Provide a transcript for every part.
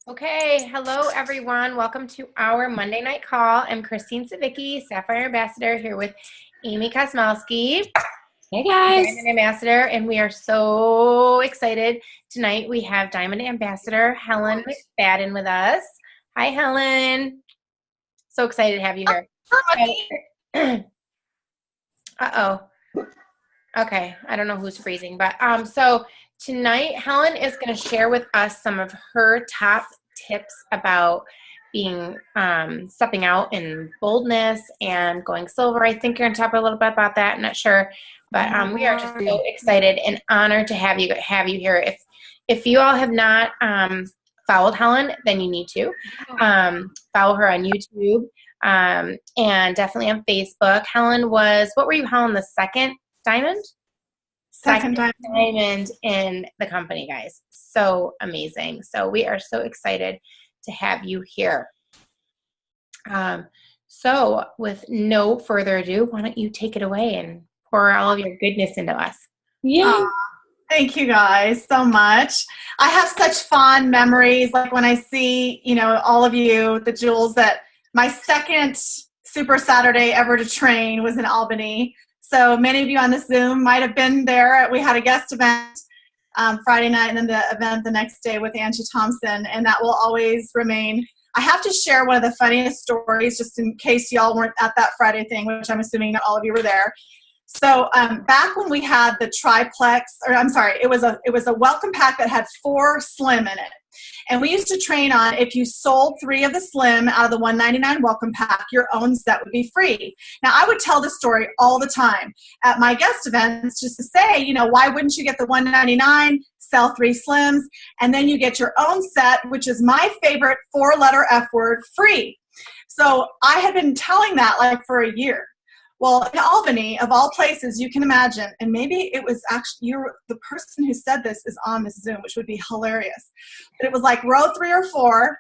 Okay, hello everyone. Welcome to our Monday night call. I'm Christine Savicki, Sapphire Ambassador, here with Amy Kosmowski, Hey guys. Diamond Ambassador, and we are so excited. Tonight we have Diamond Ambassador Helen McFadden with us. Hi, Helen. So excited to have you here. Uh-oh. Okay, I don't know who's freezing, but so tonight Helen is going to share with us some of her top tips about being stepping out in boldness and going silver. I think you're going to talk a little bit about that. I'm not sure, but we are just so excited and honored to have you here. If you all have not followed Helen, then you need to follow her on YouTube and definitely on Facebook. Helen was, what were you, Helen, the second diamond? Second diamond in the company, guys. So amazing. So we are so excited to have you here. So with no further ado, why don't you take it away and pour all of your goodness into us? Yeah. Thank you guys so much. I have such fond memories, like when I see, all of you, the jewels, that my second Super Saturday ever to train was in Albany. So many of you on the Zoom might have been there. We had a guest event Friday night and then the event the next day with Angie Thompson, and that will always remain. I have to share one of the funniest stories just in case y'all weren't at that Friday thing, which I'm assuming not all of you were there. So back when we had the triplex, it was a welcome pack that had 4 slim in it. And we used to train on, if you sold 3 of the slim out of the $199 welcome pack, your own set would be free. Now, I would tell this story all the time at my guest events just to say, why wouldn't you get the $199, sell 3 slims, and then you get your own set, which is my favorite 4-letter F word, free. So I had been telling that like for a year. Well, in Albany, of all places you can imagine, and maybe it was actually the person who said this is on this Zoom, which would be hilarious. But it was like row 3 or 4.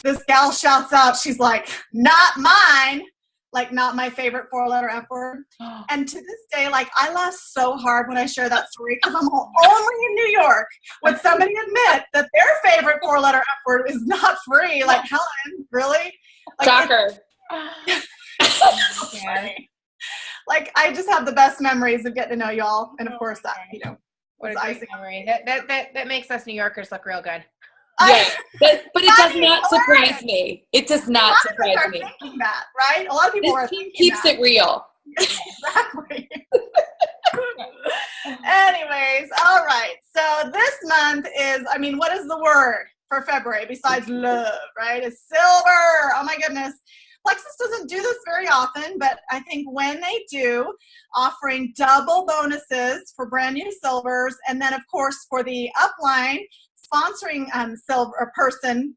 This gal shouts out, she's like, "Not mine," like not my favorite 4-letter F word. And to this day, like I laugh so hard when I share that story because I'm only in New York would somebody admit that their favorite 4-letter F word is not free. Like, Helen, really? Like, Shocker. Like I just have the best memories of getting to know y'all, and of course that what a great memory. That makes us New Yorkers look real good. Yeah, but it does not surprise me. It does not surprise me. Thinking that, right? A lot of people this team keeps it real. Exactly. Anyways, all right. So this month is, what is the word for February besides love, right? It's silver. Oh my goodness. Plexus doesn't do this very often, but I think when they do, offering double bonuses for brand new silvers, and then of course for the upline, sponsoring silver person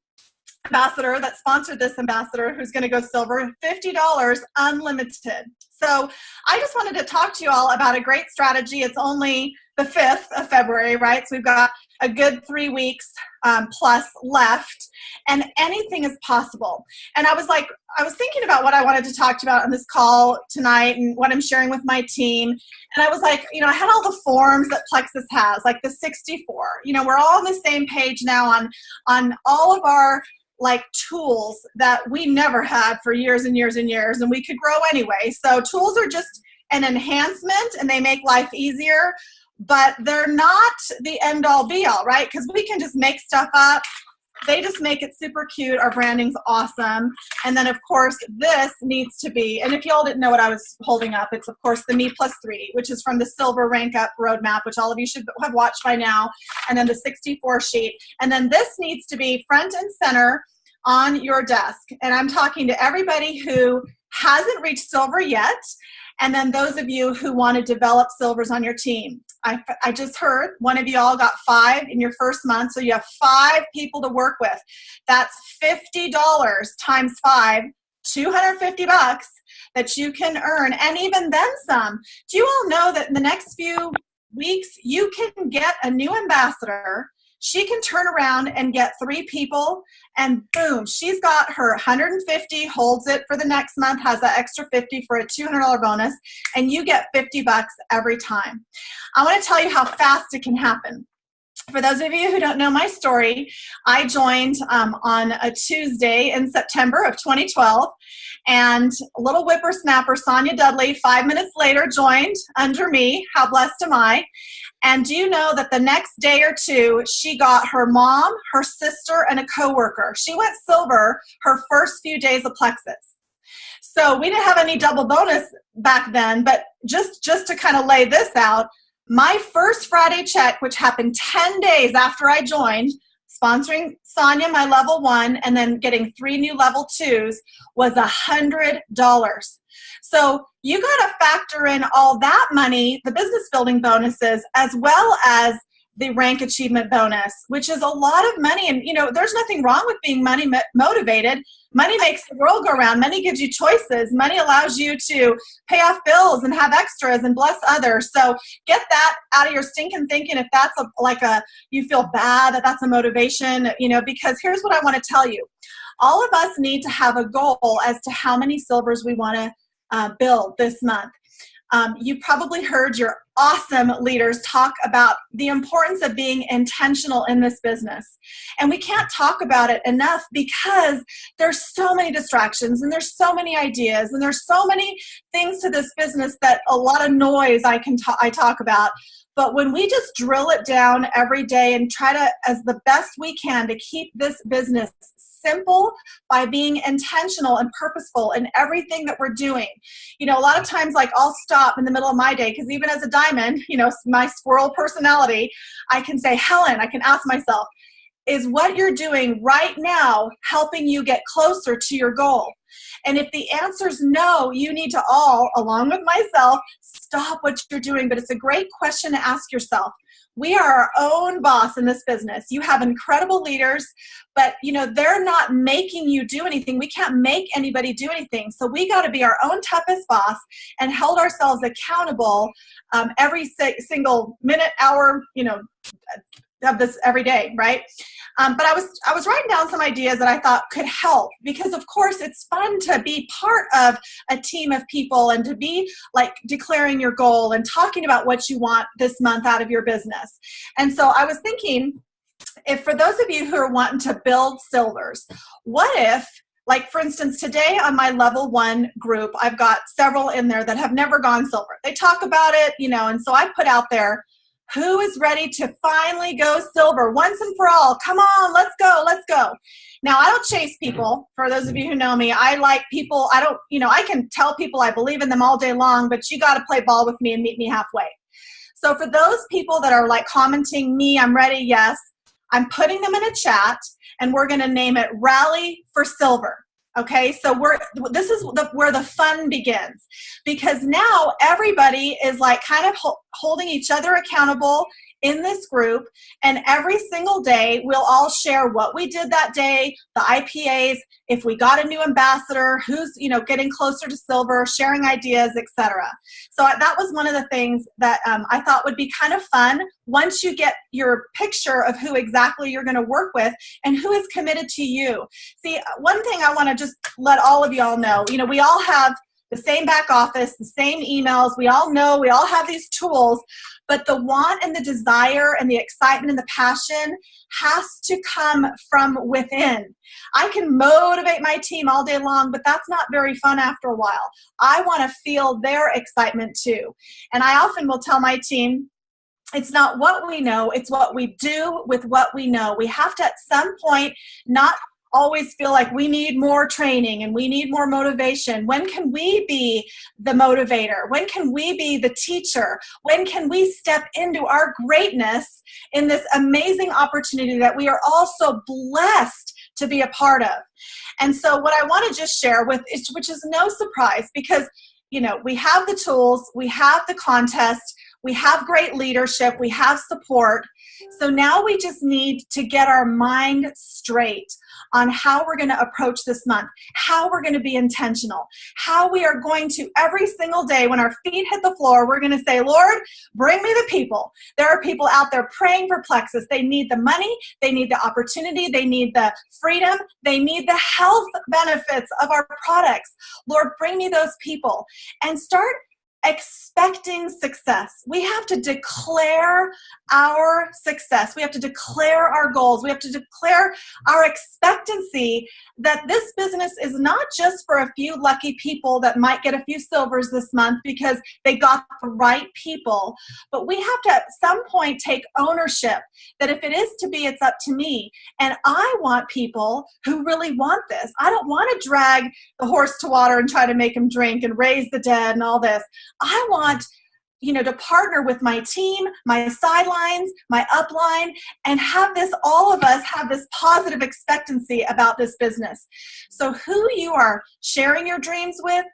ambassador that sponsored this ambassador who's going to go silver, $50 unlimited. So I just wanted to talk to you all about a great strategy. It's only the 5th of February, right? So we've got a good 3 weeks plus left, and anything is possible. And I was thinking about what I wanted to talk to you about on this call tonight and what I'm sharing with my team. And I was like, I had all the forms that Plexus has, like the 64. We're all on the same page now on all of our tools that we never had for years and years and years, and we could grow anyway. So tools are just an enhancement and they make life easier, but they're not the end all be all, right? Because we can just make stuff up. They just make it super cute. Our branding's awesome. And then of course this needs to be, and if y'all didn't know what I was holding up, it's of course the Me Plus 3, which is from the Silver Rank Up Roadmap, which all of you should have watched by now. And then the 64 sheet. And then this needs to be front and center on your desk. And I'm talking to everybody who hasn't reached silver yet, and then those of you who want to develop silvers on your team. I just heard one of you all got 5 in your first month, so you have 5 people to work with. That's $50 times 5, $250 that you can earn, and even then some. Do you all know that in the next few weeks you can get a new ambassador? She can turn around and get 3 people, and boom, she's got her 150, holds it for the next month, has that extra 50 for a $200 bonus, and you get $50 every time. I want to tell you how fast it can happen. For those of you who don't know my story, I joined on a Tuesday in September of 2012, and a little whippersnapper, Sonia Dudley, 5 minutes later joined under me. How blessed am I? And do you know that the next day or two, she got her mom, her sister, and a coworker. She went silver her first few days of Plexus. So we didn't have any double bonus back then, but just to kind of lay this out, my first Friday check, which happened 10 days after I joined, sponsoring Sonia, my level 1, and then getting 3 new level 2s, was $100. So you got to factor in all that money, the business building bonuses, as well as the rank achievement bonus, which is a lot of money. And, there's nothing wrong with being money motivated. Money makes the world go round. Money gives you choices. Money allows you to pay off bills and have extras and bless others. So get that out of your stinking thinking if that's you feel bad, that's a motivation, because here's what I want to tell you. All of us need to have a goal as to how many silvers we want to build this month. You probably heard your awesome leaders talk about the importance of being intentional in this business. And we can't talk about it enough because there's so many distractions and there's so many ideas and there's so many things to this business that a lot of noise I talk about. But when we just drill it down every day and try to, as the best we can, to keep this business simple by being intentional and purposeful in everything that we're doing. A lot of times, I'll stop in the middle of my day, because even as a diamond, my squirrel personality, I can say, Helen, I can ask myself, is what you're doing right now helping you get closer to your goal? And if the answer is no, you need to all, along with myself, stop what you're doing. But it's a great question to ask yourself. We are our own boss in this business. You have incredible leaders, but they're not making you do anything. We can't make anybody do anything. So we got to be our own toughest boss and hold ourselves accountable every single minute, hour, of this every day, right? But I was writing down some ideas that I thought could help, because of course it's fun to be part of a team of people and to be declaring your goal and talking about what you want this month out of your business. And so I was thinking, if for those of you who are wanting to build silvers, what if, for instance, today on my level 1 group, I've got several in there that have never gone silver. They talk about it, and so I put out there, who is ready to finally go silver once and for all? Come on, let's go, let's go. Now, I don't chase people. For those of you who know me, I like people. I don't, I can tell people I believe in them all day long, but you got to play ball with me and meet me halfway. So for those people that are commenting me, I'm ready, yes, I'm putting them in a chat, and we're going to name it Rally for Silver. Okay, so this is where the fun begins, because now everybody is kind of holding each other accountable in this group, and every single day we'll all share what we did that day, the IPAs, if we got a new ambassador, who's getting closer to silver, sharing ideas, etc. So that was one of the things that I thought would be kind of fun once you get your picture of who exactly you're going to work with and who is committed to you. See, one thing I want to just let all of y'all know, we all have the same back office, the same emails. We all know, we all have these tools, but the want and the desire and the excitement and the passion has to come from within. I can motivate my team all day long, but that's not very fun after a while. I want to feel their excitement too. And I often will tell my team, it's not what we know, it's what we do with what we know. We have to at some point not always feel like we need more training and we need more motivation. When can we be the motivator? When can we be the teacher? When can we step into our greatness in this amazing opportunity that we are all so blessed to be a part of? And so what I want to just share with, which is no surprise, because we have the tools, we have the contest, we have great leadership, we have support. So now we just need to get our mind straight on how we're going to approach this month, how we're going to be intentional, how we are going to every single day when our feet hit the floor, we're going to say, Lord, bring me the people. There are people out there praying for Plexus. They need the money, they need the opportunity, they need the freedom, they need the health benefits of our products. Lord, bring me those people, and start expecting success. We have to declare our success. We have to declare our goals. We have to declare our expectancy that this business is not just for a few lucky people that might get a few silvers this month because they got the right people, but we have to at some point take ownership that if it is to be, it's up to me. And I want people who really want this. I don't want to drag the horse to water and try to make him drink and raise the dead and all this. I want, to partner with my team, my sidelines, my upline, and have this, all of us have this positive expectancy about this business. So who you are sharing your dreams with,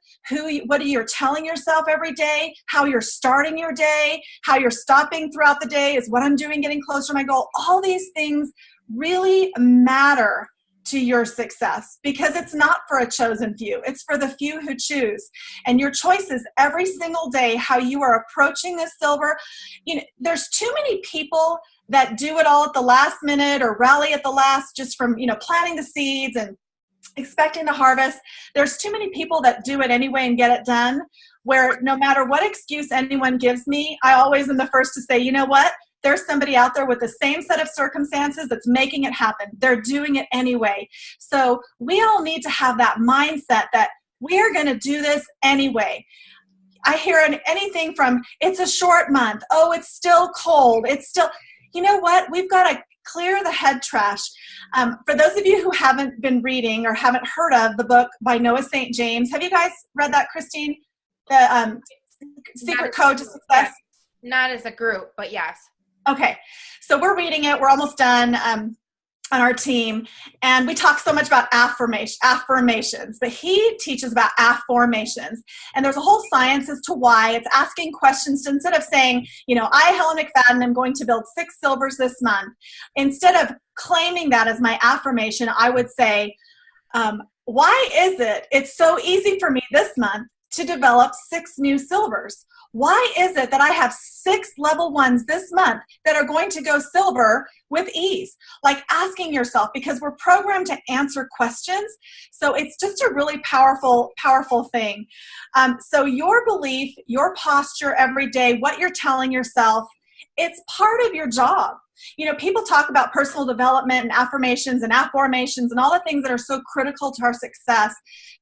what are you telling yourself every day, how you're starting your day, how you're stopping throughout the day, is what I'm doing getting closer to my goal. All these things really matter to your success, because it's not for a chosen few. It's for the few who choose. And your choices every single day, how you are approaching this silver. There's too many people that do it all at the last minute or rally at the last, just from, planting the seeds and expecting to harvest. There's too many people that do it anyway and get it done, where no matter what excuse anyone gives me, I always am the first to say, you know what? There's somebody out there with the same set of circumstances that's making it happen. They're doing it anyway. So we all need to have that mindset that we are going to do this anyway. I hear anything from, it's a short month. Oh, it's still cold. It's still, you know what? We've got to clear the head trash. For those of you who haven't been reading or haven't heard of the book by Noah St. James, have you guys read that, Christine? The Secret Code to Success? Not as a group, but yes. Okay, so we're reading it. We're almost done on our team. And we talk so much about affirmations, but he teaches about afformations. And there's a whole science as to why. It's asking questions. Instead of saying, I, Helen McFadden, am going to build 6 silvers this month. Instead of claiming that as my affirmation, I would say, why is it's so easy for me this month to develop 6 new silvers? Why is it that I have 6 level 1s this month that are going to go silver with ease? Like asking yourself, because we're programmed to answer questions. So it's just a really powerful, powerful thing. So your belief, your posture every day, what you're telling yourself, it's part of your job. People talk about personal development and affirmations and afformations and all the things that are so critical to our success.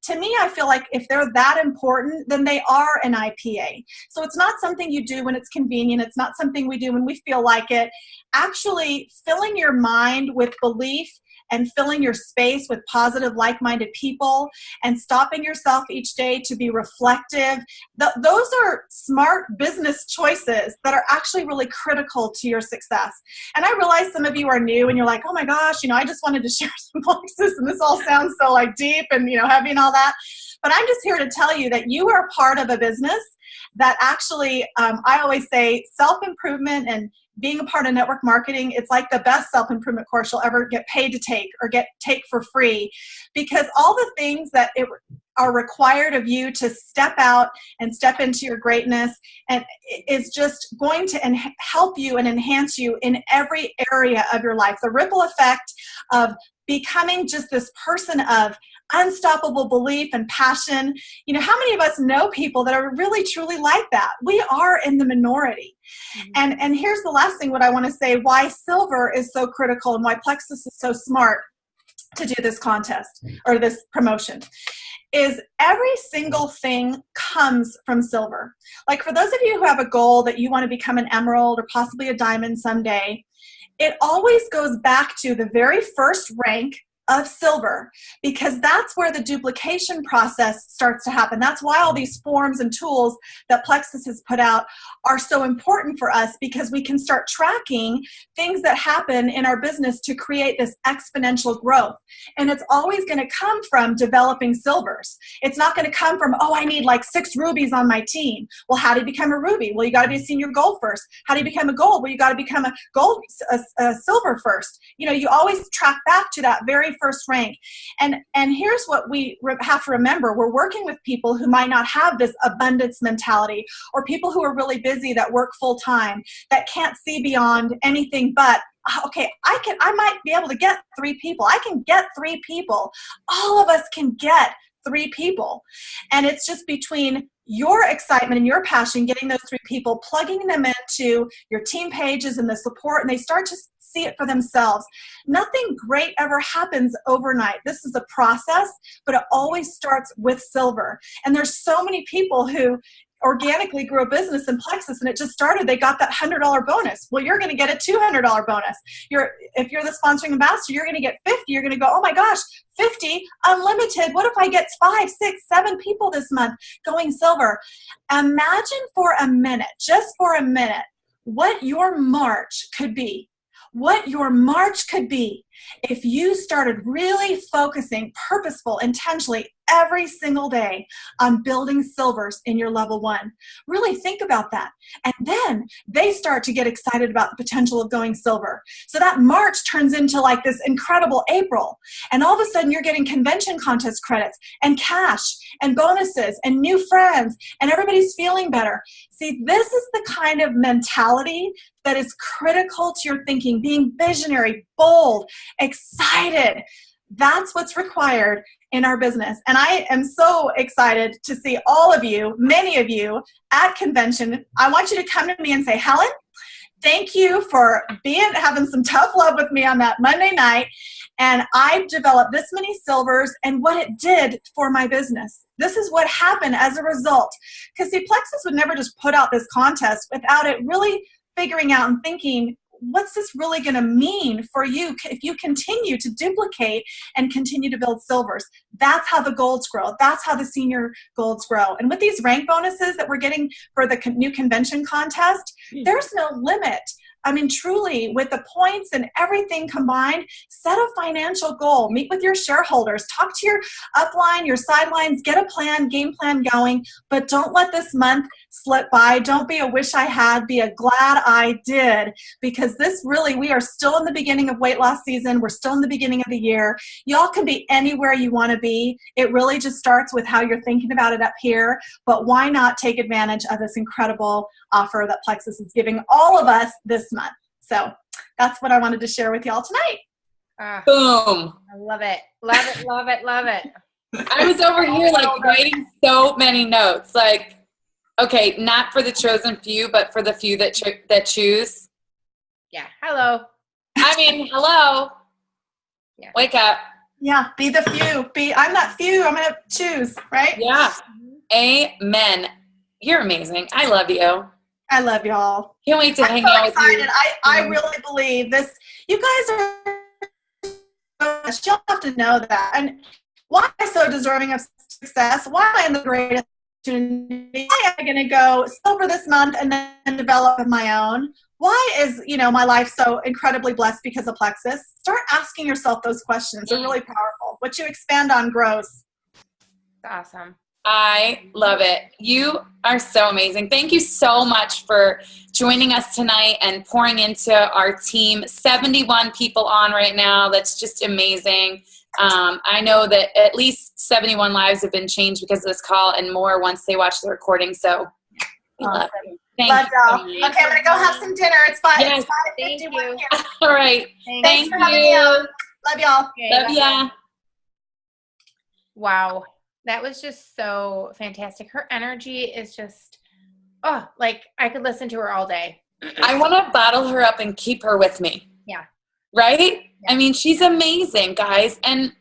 To me, I feel like if they're that important, then they are an IPA. So it's not something you do when it's convenient. It's not something we do when we feel like it. Actually, filling your mind with belief and filling your space with positive, like-minded people and stopping yourself each day to be reflective. Those are smart business choices that are actually really critical to your success. And I realize some of you are new and you're like, oh my gosh, I just wanted to share some places and this all sounds so deep and, heavy and all that. But I'm just here to tell you that you are part of a business that actually, I always say self-improvement and being a part of network marketing, it's like the best self-improvement course you'll ever get paid to take or take for free, because all the things that are required of you to step out and step into your greatness and is just going to help you and enhance you in every area of your life. The ripple effect of becoming just this person of unstoppable belief and passion. How many of us know people that are really, truly like that? We are in the minority. Mm-hmm. And here's the last thing what I want to say, why silver is so critical and why Plexus is so smart to do this contest or this promotion is every single thing comes from silver. Like for those of you who have a goal that you want to become an emerald or possibly a diamond someday, it always goes back to the very first rank of silver, because that's where the duplication process starts to happen. That's why all these forms and tools that Plexus has put out are so important for us, because we can start tracking things that happen in our business to create this exponential growth. And it's always going to come from developing silvers. It's not going to come from, I need 6 rubies on my team. Well, how do you become a ruby? Well, you got to be a senior gold first. How do you become a gold? Well, you got to become a silver first. You always track back to that very first rank. And here's what we have to remember. We're working with people who might not have this abundance mentality, or people who are really busy that work full time, that can't see beyond anything but, okay, I might be able to get 3 people. I can get 3 people. All of us can get 3 people. And it's just between your excitement and your passion, getting those 3 people, plugging them into your team pages and the support, and they start to see it for themselves. Nothing great ever happens overnight. This is a process, but it always starts with silver. And there's so many people who organically grew a business in Plexus, and it just started. They got that $100 bonus. Well, you're going to get a $200 bonus. If you're the sponsoring ambassador, you're going to get 50. You're going to go, oh my gosh, 50 unlimited. What if I get 5, 6, 7 people this month going silver? Imagine for a minute, just for a minute, what your March could be. What your March could be if you started really focusing purposeful, intentionally every single day on building silvers in your level 1. Really think about that. And then they start to get excited about the potential of going silver. So that March turns into like this incredible April. And all of a sudden you're getting convention contest credits and cash and bonuses and new friends, and everybody's feeling better. See, this is the kind of mentality that is critical to your thinking, being visionary, bold, excited. That's what's required in our business. And I am so excited to see all of you, many of you at convention. I want you to come to me and say, Helen, thank you for having some tough love with me on that Monday night. And I developed this many silvers and what it did for my business. This is what happened as a result. Because see, Plexus would never just put out this contest without it really figuring out and thinking, what's this really going to mean for you if you continue to duplicate and continue to build silvers? That's how the golds grow. That's how the senior golds grow. And with these rank bonuses that we're getting for the new convention contest, there's no limit. I mean, truly, with the points and everything combined, set a financial goal. Meet with your shareholders. Talk to your upline, your sidelines. Get a plan, game plan going. But don't let this month slip by. Don't be a wish I had. Be a glad I did. Because this really, we are still in the beginning of weight loss season. We're still in the beginning of the year. Y'all can be anywhere you want to be. It really just starts with how you're thinking about it up here. But why not take advantage of this incredible offer that Plexus is giving all of us this month? So that's what I wanted to share with y'all tonight. Boom. I love it. Love it. Love it. Love it. I was over here like writing so many notes. Like, okay, not for the chosen few, but for the few that choose. Yeah. Hello. I mean, hello. Yeah. Wake up. Yeah, be the few. I'm not few. I'm going to choose, right? Yeah. Amen. You're amazing. I love you. I love y'all. Can't wait to hang so out excited. with you. I really believe this. You guys are, you'll have to know that. And why am I so deserving of success? Why am I in the greatest opportunity? Why am I going to go silver this month and then develop my own? Why is, my life so incredibly blessed because of Plexus? Start asking yourself those questions. They're really powerful. What you expand on grows. Awesome. I love it. You are so amazing. Thank you so much for joining us tonight and pouring into our team. 71 people on right now. That's just amazing. I know that at least 71 lives have been changed because of this call and more once they watch the recording. So we love you. Love y'all. Okay, I'm going to go have some dinner. It's 5. Yes. It's 5:51 here. All right. Thanks for having me on. Love y'all. Okay, Love ya. Wow. That was just so fantastic. Her energy is just, like I could listen to her all day. I want to bottle her up and keep her with me. Yeah. Right? Yeah. I mean, she's amazing, guys. And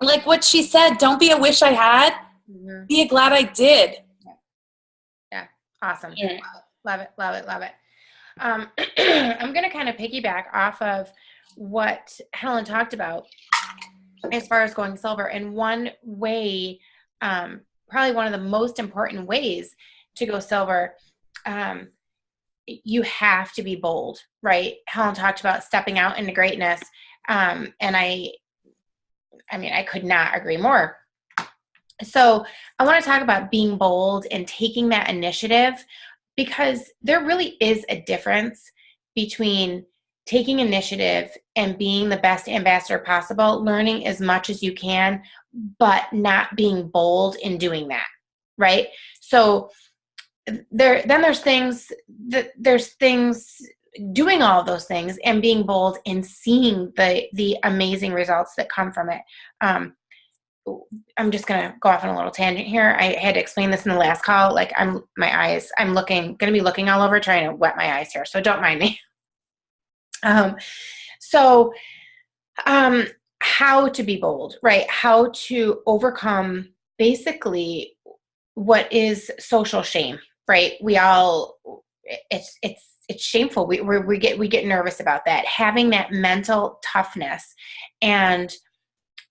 like what she said, don't be a wish I had. Mm-hmm. Be a glad I did. Yeah. Awesome. Yeah. Love it. Love it. Love it. I'm going to kind of piggyback off of what Helen talked about as far as going silver. And one way, probably one of the most important ways to go silver, you have to be bold, right? Helen talked about stepping out into greatness. And I mean, I could not agree more. So I want to talk about being bold and taking that initiative, because there really is a difference between taking initiative and being the best ambassador possible, learning as much as you can, but not being bold in doing that, right? So there's things doing all of those things and being bold and seeing the amazing results that come from it. I'm just going to go off on a little tangent here. I had to explain this in the last call. Like I'm going to be looking all over trying to wet my eyes here. So don't mind me. So, how to be bold, right? How to overcome basically what is social shame, right? It's shameful. We get nervous about that. Having that mental toughness and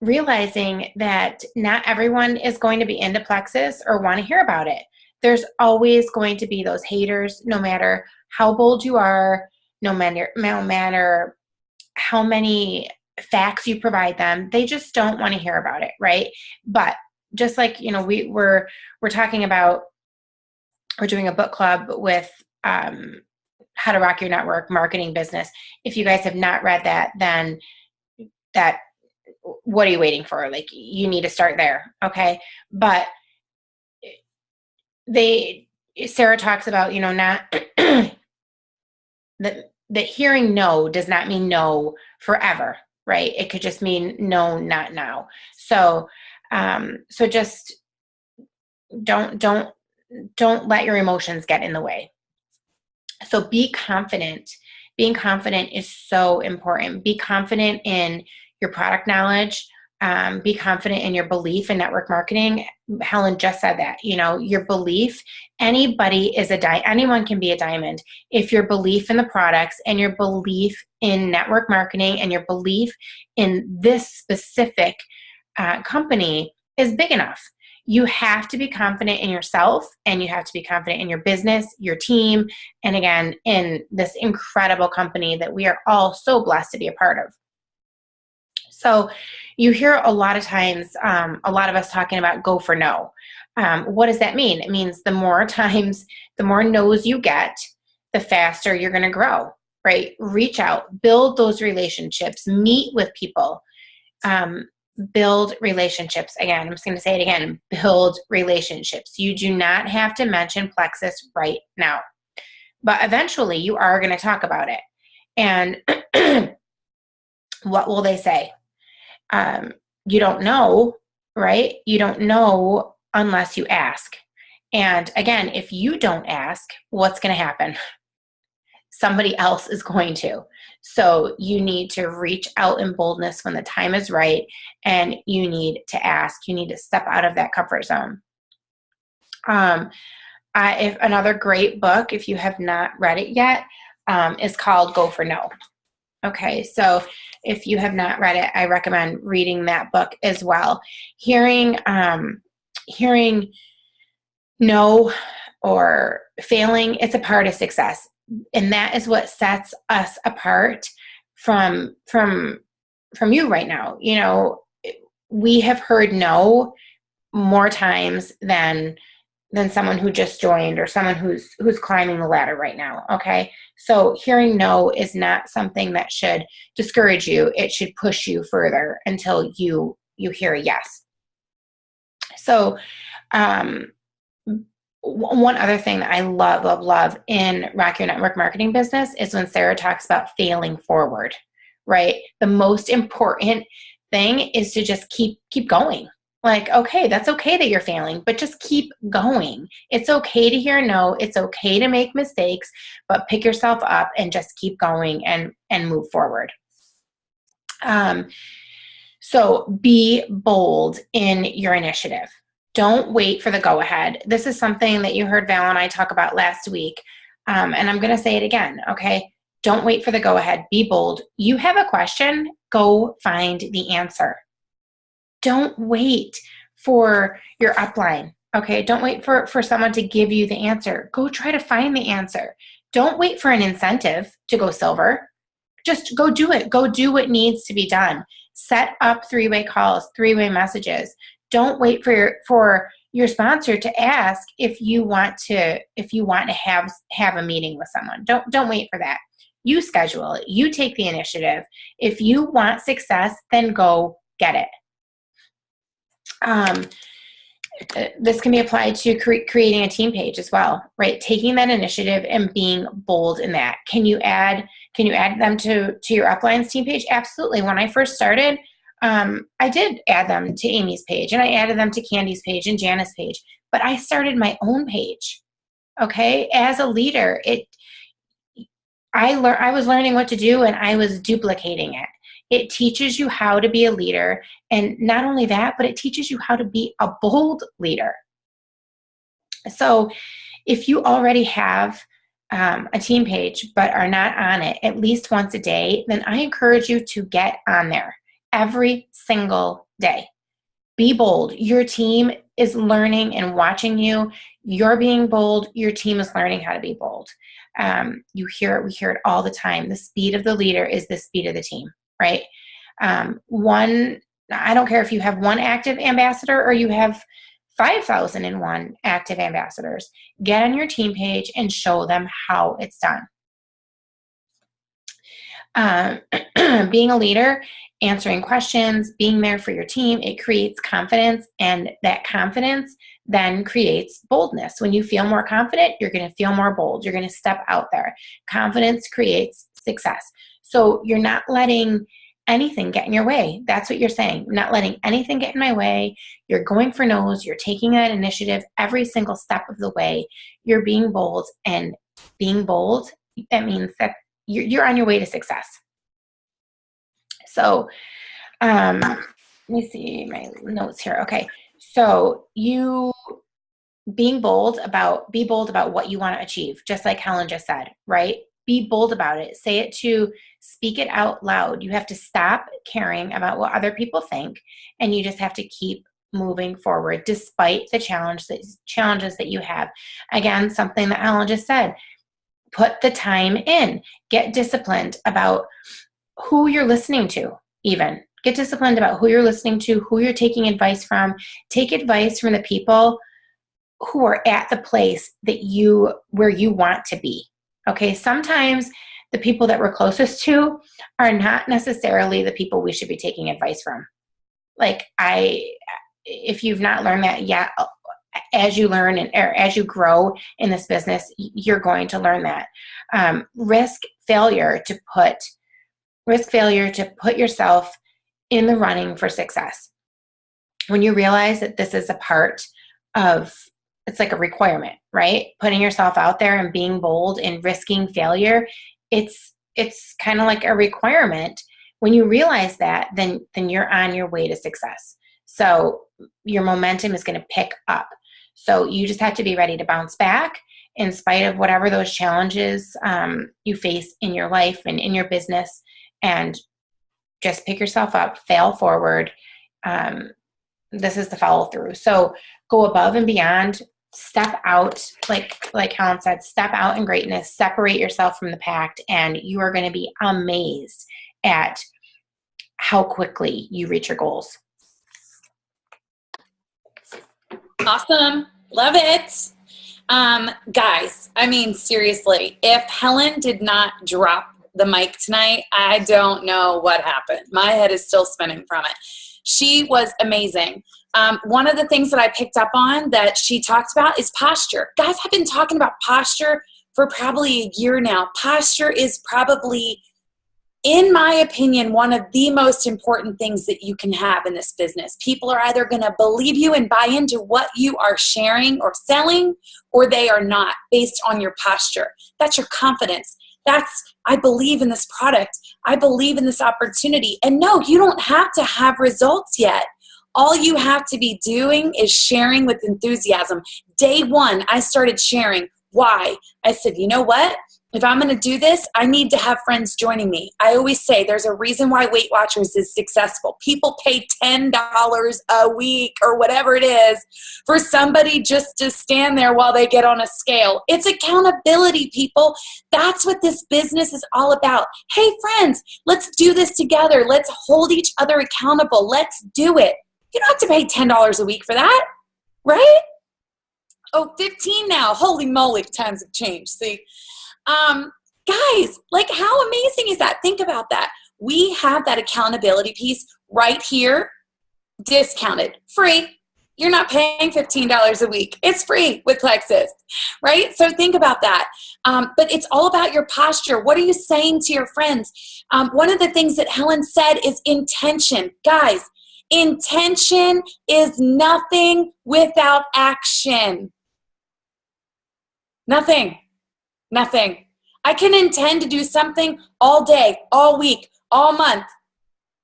realizing that not everyone is going to be into Plexus or want to hear about it. There's always going to be those haters, no matter how bold you are, no matter how many facts you provide them, they just don't want to hear about it, right? But just like, we're talking about, we're doing a book club with How to Rock Your Network Marketing Business. If you guys have not read that, then what are you waiting for? Like, you need to start there, okay? But Sarah talks about, not that hearing no does not mean no forever, right? It could just mean no, not now. So just don't let your emotions get in the way. So be confident. Being confident is so important. Be confident in your product knowledge. Be confident in your belief in network marketing. Helen just said that, your belief, anyone can be a diamond. If your belief in the products and your belief in network marketing and your belief in this specific company is big enough. You have to be confident in yourself, and you have to be confident in your business, your team, and again, in this incredible company that we are all so blessed to be a part of. So you hear a lot of times, a lot of us talking about go for no. What does that mean? It means the more no's you get, the faster you're going to grow, right? Reach out, build those relationships, meet with people, build relationships. Again, I'm just going to say it again, build relationships. You do not have to mention Plexus right now, but eventually you are going to talk about it. And what will they say? You don't know, right? You don't know unless you ask. And again, if you don't ask, what's going to happen? Somebody else is going to. So you need to reach out in boldness when the time is right, and you need to ask. You need to step out of that comfort zone. If another great book, if you have not read it yet, is called Go for No. Okay, so if you have not read it, I recommend reading that book as well. Hearing no or failing, it's a part of success. And that is what sets us apart from you right now. We have heard no more times than someone who just joined or someone who's climbing the ladder right now. Okay. So hearing no is not something that should discourage you. It should push you further until you hear a yes. So, one other thing that I love in Rock Your Network Marketing Business is when Sarah talks about failing forward, right? The most important thing is to just keep going. Like, okay, that's okay that you're failing, but just keep going. It's okay to hear no. It's okay to make mistakes, but pick yourself up and just keep going and move forward. So be bold in your initiative. Don't wait for the go-ahead. This is something that you heard Val and I talk about last week, and I'm going to say it again, okay? Don't wait for the go-ahead. Be bold. You have a question, go find the answer. Don't wait for your upline, okay? Don't wait for someone to give you the answer. Go try to find the answer. Don't wait for an incentive to go silver. Just go do it. Go do what needs to be done. Set up three-way calls, three-way messages. Don't wait for your sponsor to ask if you want to have a meeting with someone. Don't wait for that. You schedule it. You take the initiative. If you want success, then go get it. This can be applied to creating a team page as well, right? Taking that initiative and being bold in that. Can you add them to your uplines team page? Absolutely. When I first started, I did add them to Amy's page, and I added them to Candy's page and Janice's page, but I started my own page. Okay. As a leader, I was learning what to do, and I was duplicating it. It teaches you how to be a leader. And not only that, but it teaches you how to be a bold leader. So if you already have a team page but are not on it at least once a day, then I encourage you to get on there every single day. Be bold. Your team is learning and watching you. You're being bold. Your team is learning how to be bold. We hear it all the time. The speed of the leader is the speed of the team, right? I don't care if you have one active ambassador or you have 5,001 active ambassadors. Get on your team page and show them how it's done. Being a leader, answering questions, being there for your team, it creates confidence, and that confidence then creates boldness. When you feel more confident, you're going to feel more bold. You're going to step out there. Confidence creates success. So you're not letting anything get in your way. That's what you're saying. I'm not letting anything get in my way. You're going for no's. You're taking that initiative every single step of the way. You're being bold, and being bold, that means that you're on your way to success. So let me see my notes here. Okay. So you be bold about what you want to achieve, just like Helen just said, right? Be bold about it. Speak it out loud. You have to stop caring about what other people think, and you just have to keep moving forward despite the challenges that you have. Again, something that Helen just said, put the time in. Get disciplined about who you're listening to, even. Get disciplined about who you're listening to, who you're taking advice from. Take advice from the people who are at the place where you want to be. Okay, sometimes the people that we're closest to are not necessarily the people we should be taking advice from. If you've not learned that yet, as you learn or as you grow in this business, you're going to learn that. Risk failure to put yourself in the running for success. When you realize that this is a part of, it's like a requirement, right? Putting yourself out there and being bold and risking failure, it's kind of like a requirement. When you realize that, then you're on your way to success. So your momentum is going to pick up. So you just have to be ready to bounce back in spite of whatever those challenges you face in your life and in your business, and just pick yourself up, fail forward. This is the follow through. So go above and beyond. Step out, like Helen said, step out in greatness, separate yourself from the pack, and you are going to be amazed at how quickly you reach your goals. Awesome. Love it. Guys, I mean, seriously, if Helen did not drop the mic tonight, I don't know what happened. My head is still spinning from it. She was amazing. One of the things that I picked up on that she talked about is posture. Guys, I've been talking about posture for probably a year now. Posture is probably, in my opinion, one of the most important things that you can have in this business. People are either going to believe you and buy into what you are sharing or selling, or they are not, based on your posture. That's your confidence. I believe in this product. I believe in this opportunity. And no, you don't have to have results yet. All you have to be doing is sharing with enthusiasm. Day one, I started sharing. Why? I said, you know what? If I'm going to do this, I need to have friends joining me. I always say there's a reason why Weight Watchers is successful. People pay $10 a week or whatever it is for somebody just to stand there while they get on a scale. It's accountability, people. That's what this business is all about. Hey, friends, let's do this together. Let's hold each other accountable. Let's do it. You don't have to pay $10 a week for that, right? Oh, 15 now. Holy moly, times have changed. See? Guys, like how amazing is that? Think about that. We have that accountability piece right here, discounted, free. You're not paying $15 a week. It's free with Plexus, right? So think about that. But it's all about your posture. What are you saying to your friends? One of the things that Helen said is intention. Guys, intention is nothing without action. Nothing. I can intend to do something all day, all week, all month.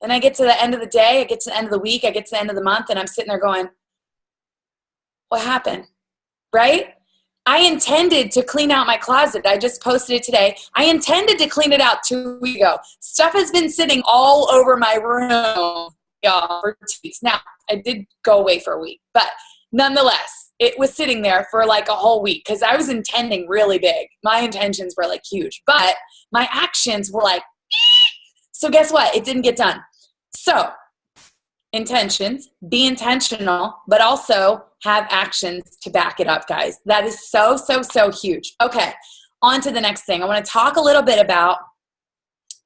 And I get to the end of the day, I get to the end of the week, I get to the end of the month, and I'm sitting there going, what happened? Right? I intended to clean out my closet. I just posted it today. I intended to clean it out 2 weeks ago. Stuff has been sitting all over my room, y'all, for 2 weeks. Now, I did go away for a week, but nonetheless, it was sitting there for like a whole week because I was intending really big. My intentions were like huge, but my actions were like, so guess what? It didn't get done. So intentions, be intentional, but also have actions to back it up, guys. That is so, so, so huge. Okay, on to the next thing. I want to talk a little bit about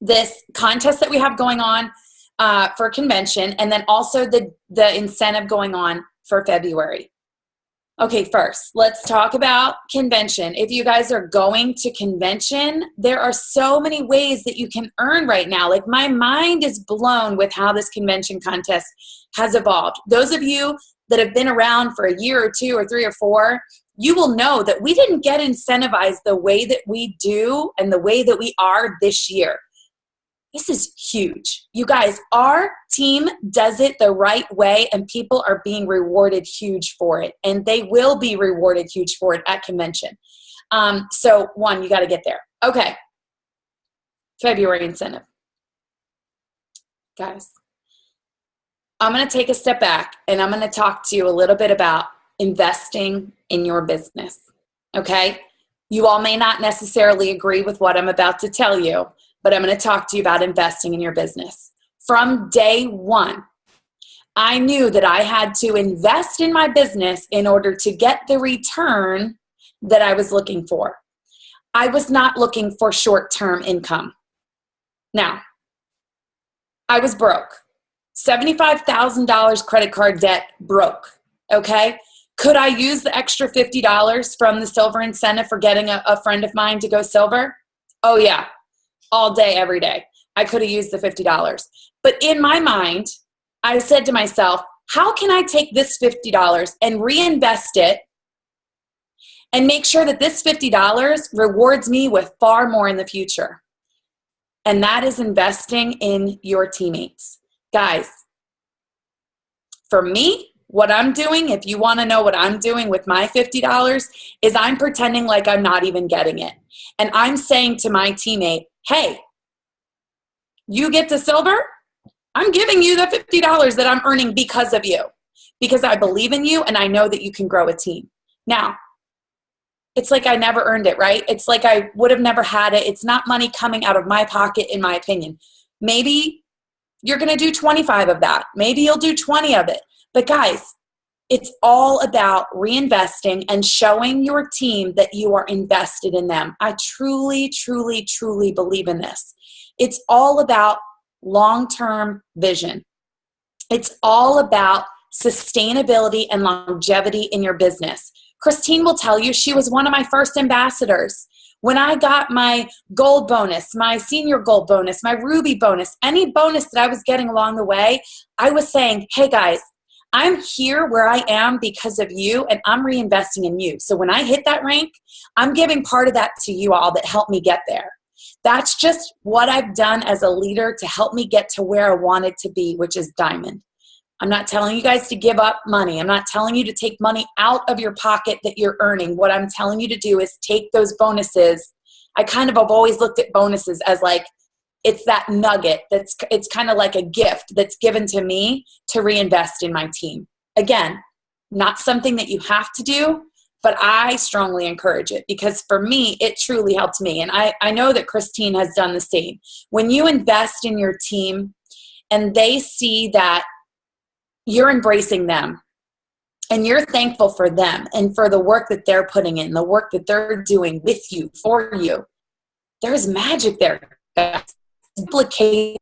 this contest that we have going on for convention, and then also the incentive going on for February. Okay, first, let's talk about convention. If you guys are going to convention, there are so many ways that you can earn right now. Like, my mind is blown with how this convention contest has evolved. Those of you that have been around for a year or two or 3 or 4, you will know that we didn't get incentivized the way that we do and the way that we are this year. This is huge. You guys, our team does it the right way, and people are being rewarded huge for it, and they will be rewarded huge for it at convention. So one, you got to get there. Okay. February incentive. Guys, I'm going to take a step back, and I'm going to talk to you a little bit about investing in your business. Okay? You all may not necessarily agree with what I'm about to tell you, but I'm going to talk to you about investing in your business. From day one, I knew that I had to invest in my business in order to get the return that I was looking for. I was not looking for short-term income. Now, I was broke. $75,000 credit card debt, broke. Okay? Could I use the extra $50 from the silver incentive for getting a friend of mine to go silver? Oh, yeah. All day, every day. I could have used the $50. But in my mind, I said to myself, how can I take this $50 and reinvest it and make sure that this $50 rewards me with far more in the future? And that is investing in your teammates. Guys, for me, what I'm doing, if you want to know what I'm doing with my $50, is I'm pretending like I'm not even getting it. And I'm saying to my teammate, hey, you get to silver? I'm giving you the $50 that I'm earning because of you, because I believe in you and I know that you can grow a team. Now, it's like I never earned it, right? It's like I would have never had it. It's not money coming out of my pocket, in my opinion. Maybe you're going to do 25 of that. Maybe you'll do 20 of it. But guys, it's all about reinvesting and showing your team that you are invested in them. I truly, truly, truly believe in this. It's all about long-term vision. It's all about sustainability and longevity in your business. Christine will tell you she was one of my first ambassadors. When I got my gold bonus, my senior gold bonus, my ruby bonus, any bonus that I was getting along the way, I was saying, hey guys, I'm here where I am because of you, and I'm reinvesting in you. So when I hit that rank, I'm giving part of that to you all that helped me get there. That's just what I've done as a leader to help me get to where I wanted to be, which is diamond. I'm not telling you guys to give up money. I'm not telling you to take money out of your pocket that you're earning. What I'm telling you to do is take those bonuses. I kind of have always looked at bonuses as like, it's that nugget it's kind of like a gift that's given to me to reinvest in my team. Again, not something that you have to do, but I strongly encourage it because for me, it truly helped me. And I know that Christine has done the same. When you invest in your team and they see that you're embracing them and you're thankful for them and for the work that they're putting in, the work that they're doing with you, for you, there's magic there. Duplicate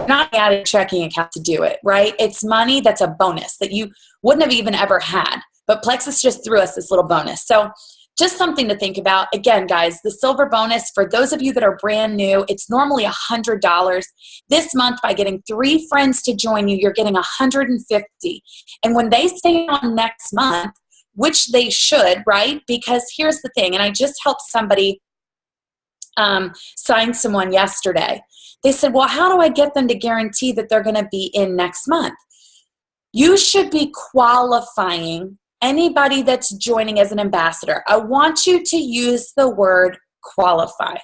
not out of checking account to do it, right? It's money that's a bonus that you wouldn't have even ever had. But Plexus just threw us this little bonus. So just something to think about. Again, guys, the silver bonus, for those of you that are brand new, it's normally $100. This month, by getting 3 friends to join you, you're getting $150. And when they stay on next month, which they should, right? Because here's the thing, and I just helped somebody sign someone yesterday. They said, well, how do I get them to guarantee that they're going to be in next month? You should be qualifying anybody that's joining as an ambassador. I want you to use the word qualify,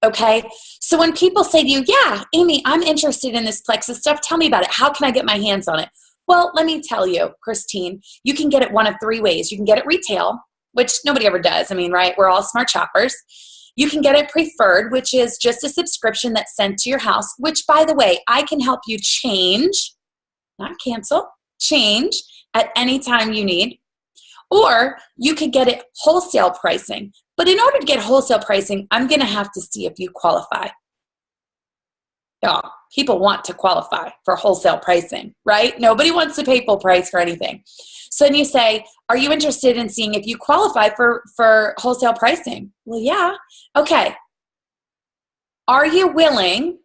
okay? So when people say to you, yeah, Amy, I'm interested in this Plexus stuff. Tell me about it. How can I get my hands on it? Well, let me tell you, Christine, you can get it one of 3 ways. You can get it retail, which nobody ever does. I mean, right? We're all smart shoppers. You can get it preferred, which is just a subscription that's sent to your house, which, by the way, I can help you change, not cancel, change at any time you need. Or you could get it wholesale pricing. But in order to get wholesale pricing, I'm going to have to see if you qualify. Yeah, people want to qualify for wholesale pricing, right? Nobody wants to pay full price for anything. So then you say, are you interested in seeing if you qualify for wholesale pricing? Well, yeah. Okay. Are you willing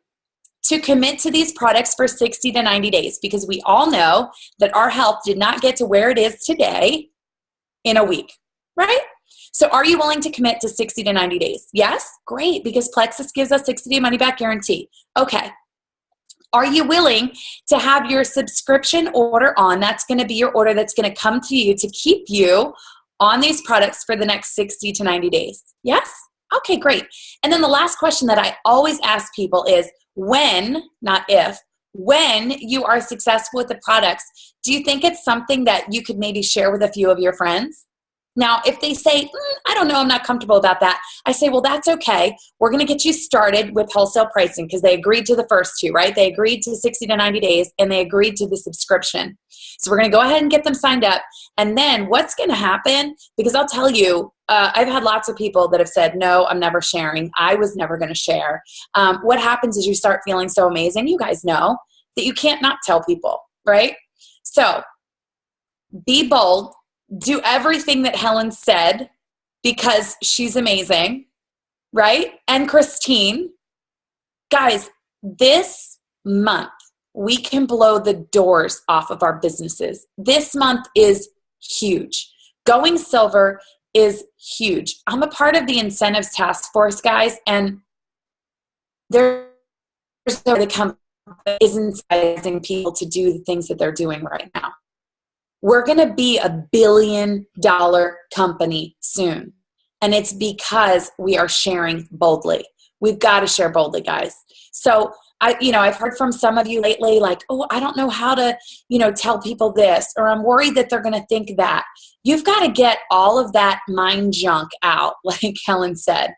to commit to these products for 60 to 90 days? Because we all know that our health did not get to where it is today in a week, right? So are you willing to commit to 60 to 90 days? Yes? Great, because Plexus gives us 60-day money-back guarantee. Okay. Are you willing to have your subscription order on? That's going to be your order that's going to come to you to keep you on these products for the next 60 to 90 days. Yes? Okay, great. And then the last question that I always ask people is when, not if, when you are successful with the products, do you think it's something that you could maybe share with a few of your friends? Now, if they say, I don't know, I'm not comfortable about that, I say, well, that's okay. We're going to get you started with wholesale pricing because they agreed to the first 2, right? They agreed to 60 to 90 days and they agreed to the subscription. So we're going to go ahead and get them signed up. And then what's going to happen, because I'll tell you, I've had lots of people that have said, no, I'm never sharing. I was never going to share. What happens is you start feeling so amazing. You guys know that you can't not tell people, right? So be bold. Do everything that Helen said because she's amazing, right? And Christine, guys, this month we can blow the doors off of our businesses. This month is huge. Going silver is huge. I'm a part of the incentives task force, guys, and there's the company is incentivizing people to do the things that they're doing right now. We're going to be $1 billion company soon. And it's because we are sharing boldly. We've got to share boldly, guys. So I've heard from some of you lately, like, oh, I don't know how to, tell people this, or I'm worried that they're going to think that. You've got to get all of that mind junk out, like Helen said.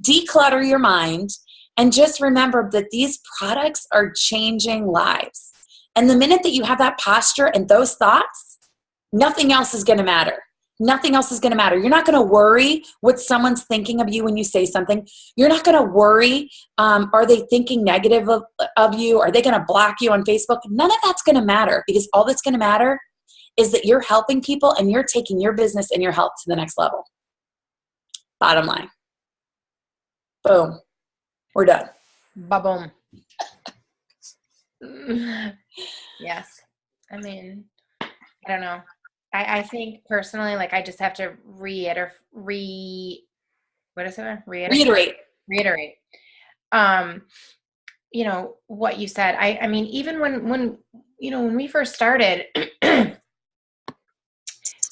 Declutter your mind and just remember that these products are changing lives. And the minute that you have that posture and those thoughts, nothing else is going to matter. Nothing else is going to matter. You're not going to worry what someone's thinking of you when you say something. You're not going to worry, are they thinking negative of you? Are they going to block you on Facebook? None of that's going to matter, because all that's going to matter is that you're helping people and you're taking your business and your health to the next level. Bottom line. Boom. We're done. Ba-boom. Yes. I mean, I don't know. I think personally, like, I just have to reiterate. What you said. I mean, even when we first started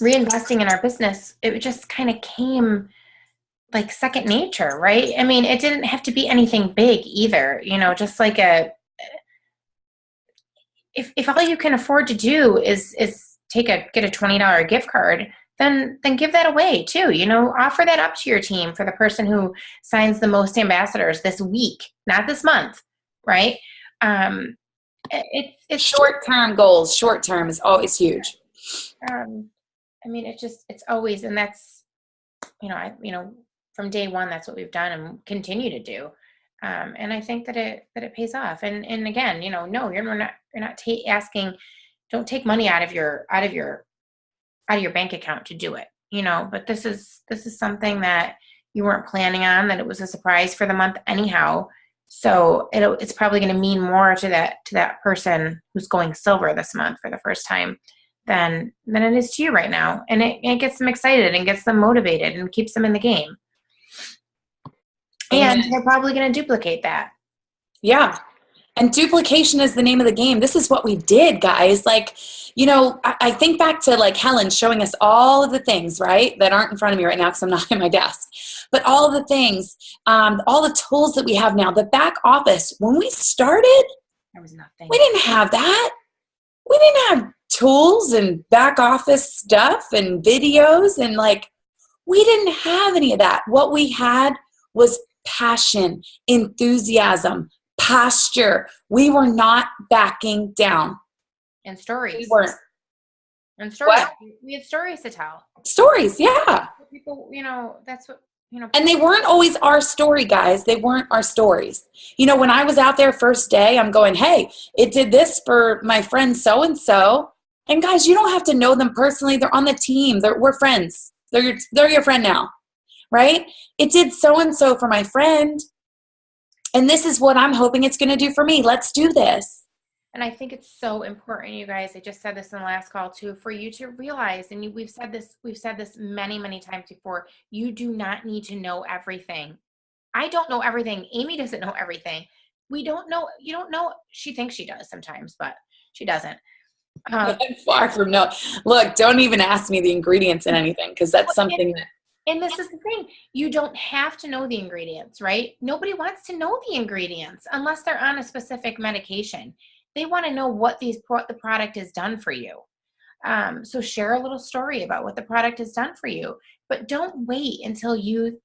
reinvesting in our business, it just kind of came like second nature, right? I mean, it didn't have to be anything big either, just like if all you can afford to do is get a $20 gift card, then give that away too. Offer that up to your team for the person who signs the most ambassadors this week, not this month, right? It's short-term goals. Short-term is always huge. I mean, it's always, and that's, from day one, that's what we've done and continue to do. And I think that it pays off. And again, no, you're not asking, don't take money out of your bank account to do it, but this is something that you weren't planning on, that it was a surprise for the month anyhow. So it's probably going to mean more to that person who's going silver this month for the first time than it is to you right now. And it gets them excited and gets them motivated and keeps them in the game. And they're probably going to duplicate that. Yeah. And duplication is the name of the game. This is what we did, guys. Like, I think back to like Helen showing us all of the things, right, that aren't in front of me right now because I'm not at my desk. But all of the things, all the tools that we have now, the back office, when we started, there was nothing. We didn't have that. We didn't have tools and back office stuff and videos, and we didn't have any of that. What we had was passion, enthusiasm, posture. We were not backing down. And stories. We weren't. And stories. What? We had stories to tell. Stories, yeah. People, that's what, And they weren't always our story, guys. They weren't our stories. When I was out there first day, I'm going, hey, it did this for my friend so-and-so. And guys, you don't have to know them personally. They're on the team. We're friends. They're your friend now, right? It did so-and-so for my friend. And this is what I'm hoping it's going to do for me. Let's do this. And I think it's so important, you guys. I just said this in the last call too, for you to realize, and we've said this many, many times before, you do not need to know everything. I don't know everything. Amy doesn't know everything. We don't know. You don't know. She thinks she does sometimes, but she doesn't. Far from no. Look, don't even ask me the ingredients in anything, because that's something that. And this is the thing. You don't have to know the ingredients, right? Nobody wants to know the ingredients unless they're on a specific medication. They want to know what the product has done for you. So share a little story about what the product has done for you. But don't wait until you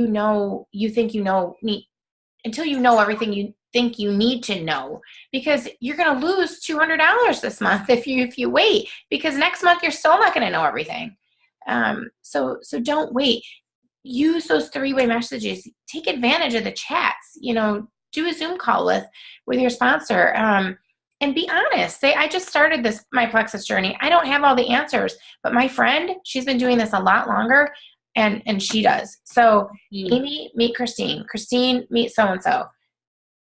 know everything you think you need to know, because you're going to lose $200 this month if you wait, because next month you're still not going to know everything. So don't wait. Use those 3-way messages. Take advantage of the chats. Do a Zoom call with your sponsor, and be honest. Say, I just started my Plexus journey. I don't have all the answers, but my friend, she's been doing this a lot longer, and she does. So Amy, meet Christine. Christine, meet so-and-so.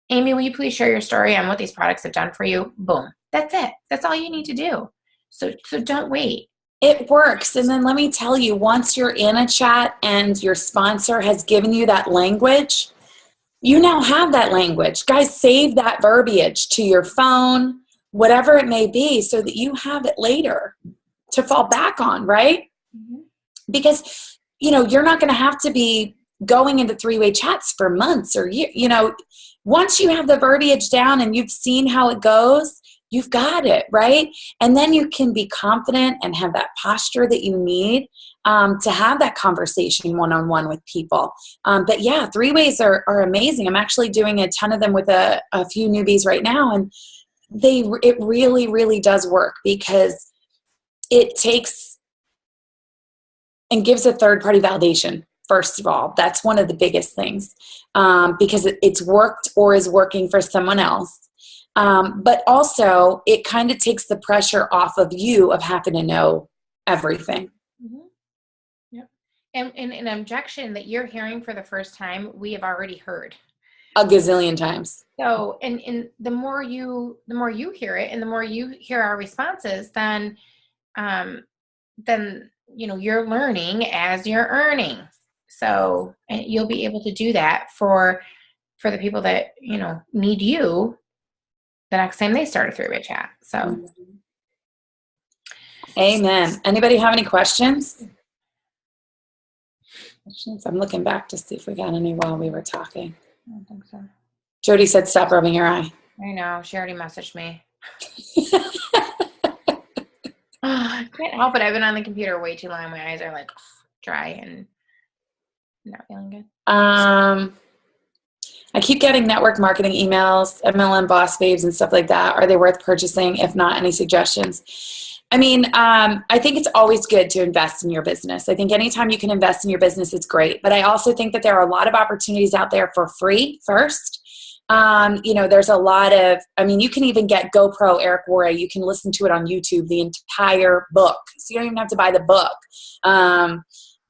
Amy, will you please share your story on what these products have done for you? Boom. That's it. That's all you need to do. So don't wait. It works. And then let me tell you, once you're in a chat and your sponsor has given you that language, you now have that language. Guys, save that verbiage to your phone, whatever it may be, so that you have it later to fall back on, right? Mm-hmm. Because, you're not going to have to be going into 3-way chats for months or years. Once you have the verbiage down and you've seen how it goes, you've got it, right? And then you can be confident and have that posture that you need to have that conversation one-on-one with people. But yeah, 3-ways are amazing. I'm actually doing a ton of them with a few newbies right now. And it really, really does work, because it takes and gives a third-party validation. First of all, that's one of the biggest things, because it's worked or is working for someone else. But also it kind of takes the pressure off of you of having to know everything. Mm-hmm. Yep. And an objection that you're hearing for the first time, we have already heard a gazillion times. So, and the more you hear it, and the more you hear our responses, then you're learning as you're earning. So, and you'll be able to do that for the people that, need you the next time they start a 3-way chat. So. Amen. Anybody have any questions? I'm looking back to see if we got any while we were talking. I don't think so. Jody said, stop rubbing your eye. I know. She already messaged me. I can't help it. I've been on the computer way too long. My eyes are dry and not feeling good. I keep getting network marketing emails, MLM boss babes and stuff like that. Are they worth purchasing? If not, any suggestions? I mean, I think it's always good to invest in your business. I think anytime you can invest in your business, it's great. But I also think that there are a lot of opportunities out there for free first. There's a lot of, you can even get GoPro Eric Worre. You can listen to it on YouTube, the entire book. So you don't even have to buy the book.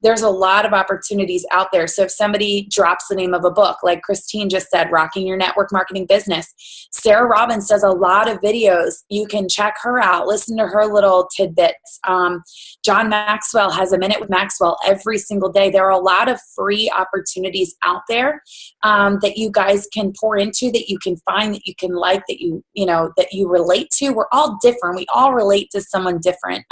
There's a lot of opportunities out there. So if somebody drops the name of a book, like Christine just said, Rocking Your Network Marketing Business, Sarah Robbins does a lot of videos. You can check her out, listen to her little tidbits. John Maxwell has a Minute with Maxwell every single day. There are a lot of free opportunities out there that you guys can pour into, that you can find, that you can like, that that you relate to. We're all different. We all relate to someone different.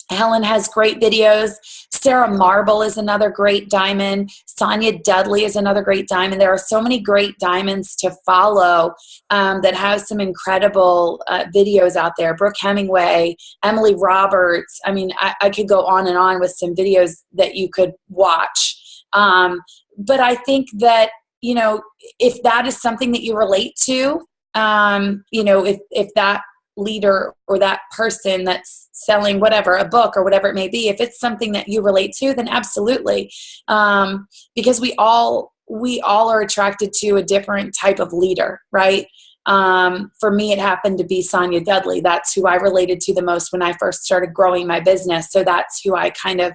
Helen has great videos. Sarah Marble is another great diamond. Sonia Dudley is another great diamond. There are so many great diamonds to follow that have some incredible videos out there. Brooke Hemingway, Emily Roberts. I could go on and on with some videos that you could watch. But I think that, if that is something that you relate to, if that leader or that person that's selling whatever, a book or whatever it may be, if it's something that you relate to, then absolutely. Because we all are attracted to a different type of leader, right? For me, it happened to be Sonia Dudley. That's who I related to the most when I first started growing my business. So that's who I kind of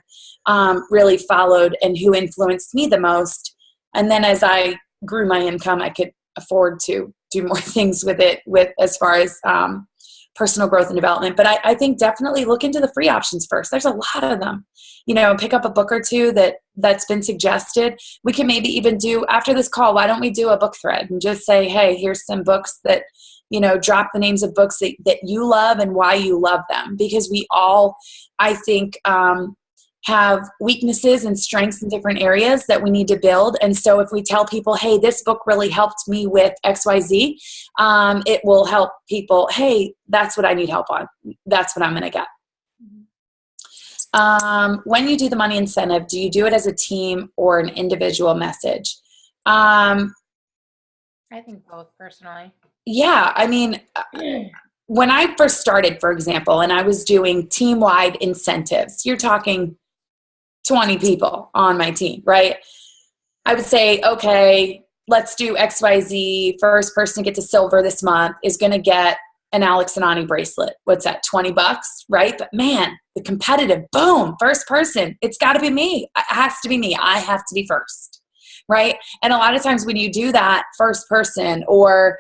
really followed and who influenced me the most. And then as I grew my income, I could afford to do more things with it, as far as personal growth and development. But I think definitely look into the free options first. There's a lot of them. Pick up a book or two that's been suggested. We can maybe even do, after this call, why don't we do a book thread and just say, hey, here's some books that, drop the names of books that you love and why you love them. Because we all, I think, have weaknesses and strengths in different areas that we need to build. And so if we tell people, hey, this book really helped me with XYZ, it will help people, hey, that's what I need help on. That's what I'm going to get. When you do the money incentive, do you do it as a team or an individual message? I think both, personally. Yeah. When I first started, for example, and I was doing team-wide incentives, you're talking 20 people on my team, right? I would say, okay, let's do XYZ. First person to get to silver this month is going to get an Alex and Ani bracelet. What's that, $20, right? But man, the competitive, boom, first person, it's got to be me. It has to be me. I have to be first, right? And a lot of times when you do that, first person or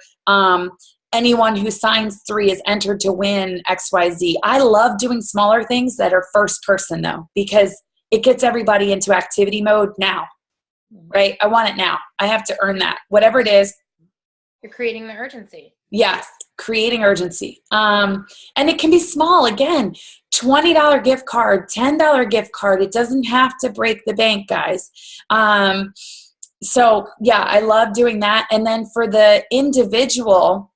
anyone who signs 3 is entered to win XYZ. I love doing smaller things that are first person though, because it gets everybody into activity mode now, right? I want it now. I have to earn that. Whatever it is. You're creating the urgency. Yes, creating urgency. And it can be small. Again, $20 gift card, $10 gift card. It doesn't have to break the bank, guys. So yeah, I love doing that. And then for the individual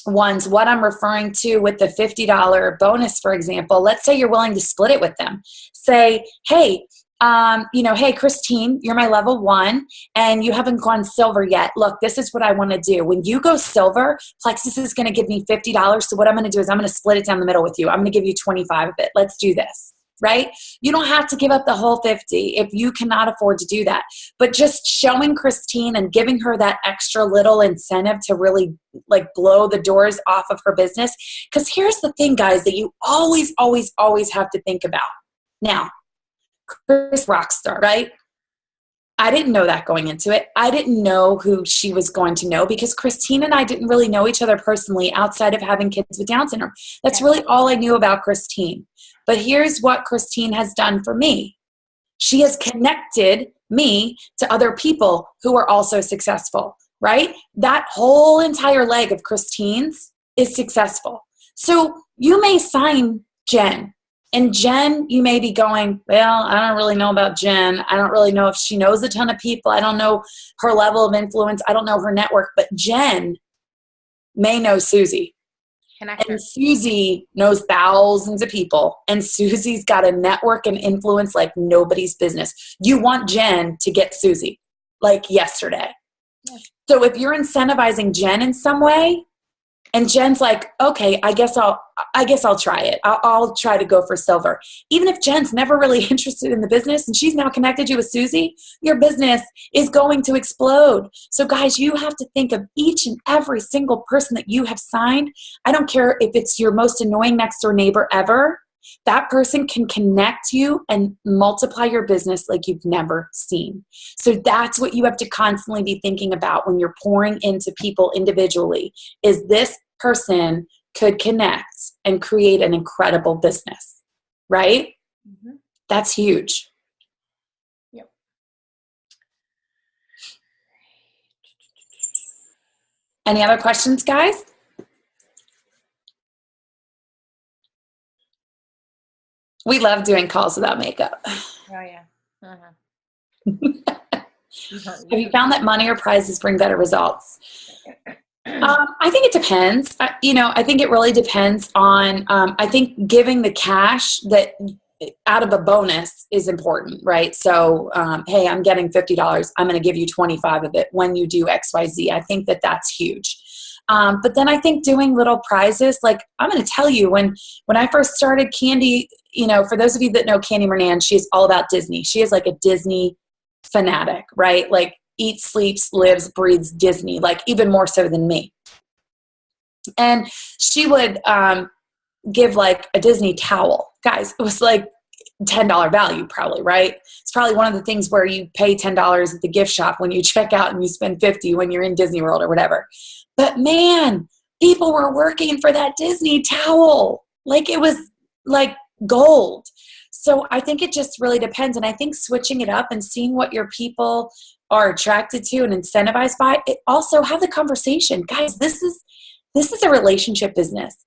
ones, what I'm referring to with the $50 bonus, for example, let's say you're willing to split it with them. Say, hey, hey, Christine, you're my level 1 and you haven't gone silver yet. Look, this is what I want to do. When you go silver, Plexus is going to give me $50. So what I'm going to do is I'm going to split it down the middle with you. I'm going to give you 25 of it. Let's do this. Right? You don't have to give up the whole 50 if you cannot afford to do that. But just showing Christine and giving her that extra little incentive to really blow the doors off of her business. Because here's the thing, guys, that you always, always, always have to think about. Now, Chris Rockstar, right? I didn't know that going into it. I didn't know who she was going to know because Christine and I didn't really know each other personally outside of having kids with Down syndrome. That's really all I knew about Christine. But here's what Christine has done for me. She has connected me to other people who are also successful, right? That whole entire leg of Christine's is successful. So you may sign Jen. And Jen, you may be going, well, I don't really know about Jen. I don't really know if she knows a ton of people. I don't know her level of influence. I don't know her network. But Jen may know Susie. And Susie knows thousands of people. And Susie's got a network and influence like nobody's business. You want Jen to get Susie, like yesterday. Yeah. So if you're incentivizing Jen in some way, And Jen's like, okay, I guess I'll try it. I'll try to go for silver. Even if Jen's never really interested in the business and she's now connected you with Susie, your business is going to explode. So guys, you have to think of each and every single person that you have signed. I don't care if it's your most annoying next door neighbor ever. That person can connect you and multiply your business like you've never seen. So that's what you have to constantly be thinking about when you're pouring into people individually, is this person could connect and create an incredible business, right? Mm-hmm. That's huge. Yep. Any other questions, guys? We love doing calls without makeup. Oh, yeah. Have you found that money or prizes bring better results? I think it depends. I think it really depends on, I think giving the cash that out of a bonus is important, right? So, hey, I'm getting $50. I'm going to give you 25 of it when you do X, Y, Z. I think that that's huge. But then I think doing little prizes, like I'm going to tell you, when I first started Candy, for those of you that know Candy Mernan, she's all about Disney. She is like a Disney fanatic, right? Like eats, sleeps, lives, breathes Disney, like even more so than me. And she would give like a Disney towel. Guys, it was like $10 value probably, right? It's probably one of the things where you pay $10 at the gift shop when you check out and you spend $50 when you're in Disney World or whatever. But man, people were working for that Disney towel. Like it was like gold. So I think it just really depends. And I think switching it up and seeing what your people are attracted to and incentivized by it. Also have the conversation. Guys, this is a relationship business.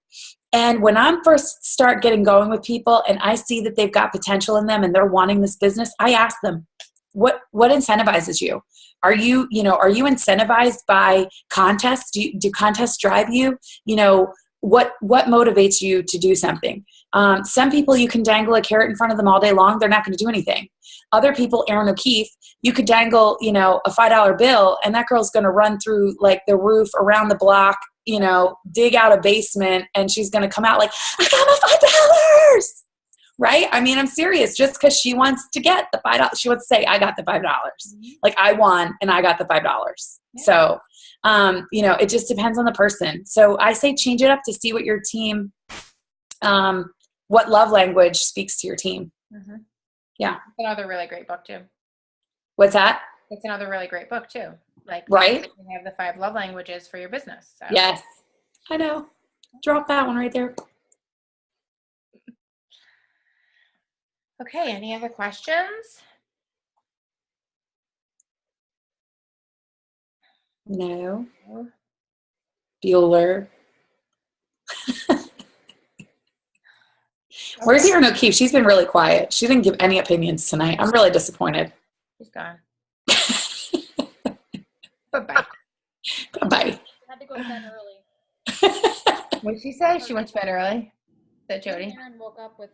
And when I'm first start getting going with people and I see that they've got potential in them and they're wanting this business, I ask them, what incentivizes you? Are you incentivized by contests? Do contests drive you? What motivates you to do something? Some people, you can dangle a carrot in front of them all day long. They're not going to do anything. Other people, Erin O'Keefe, you could dangle, a $5 bill and that girl's going to run through like the roof around the block, dig out a basement and she's going to come out like, I got my $5. Right? I mean, I'm serious. Just because she wants to get the $5, she wants to say, I got the $5. Mm-hmm. Like I won and I got the $5. Yeah. So, it just depends on the person. So I say change it up to see what your team, what love language speaks to your team. Mm-hmm. Yeah. It's another really great book too. What's that? It's another really great book too. Like, right? You have the 5 love languages for your business. So. Yes. I know. Drop that one right there. Okay, any other questions? No. Bueller. Where's Erin O'Keefe? She's been really quiet. She didn't give any opinions tonight. I'm really disappointed. She's gone. Bye-bye. Bye-bye. Had to go to bed early. What did she say? She went to bed early? Is that Jody? Erin woke up with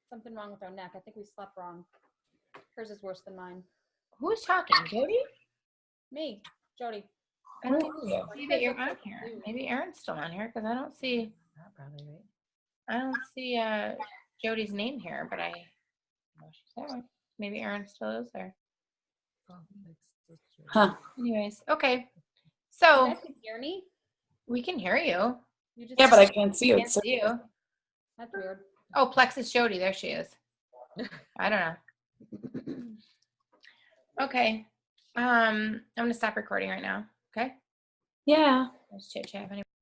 something wrong with our neck. I think we slept wrong. Hers is worse than mine. Who's talking? Jody? Me, Jody. I don't see that you're on here. Maybe Erin's still on here because I don't see. Probably right. I don't see Jody's name here, but I know she's there. Maybe Erin still is there. Huh. Anyways, okay. So You guys can hear me? We can hear you. Yeah, but I can't see you. Can't see you. That's weird. Oh, Plexus Jody. There she is. I don't know. Okay. I'm going to stop recording right now. Okay? Yeah. Let's chit chat.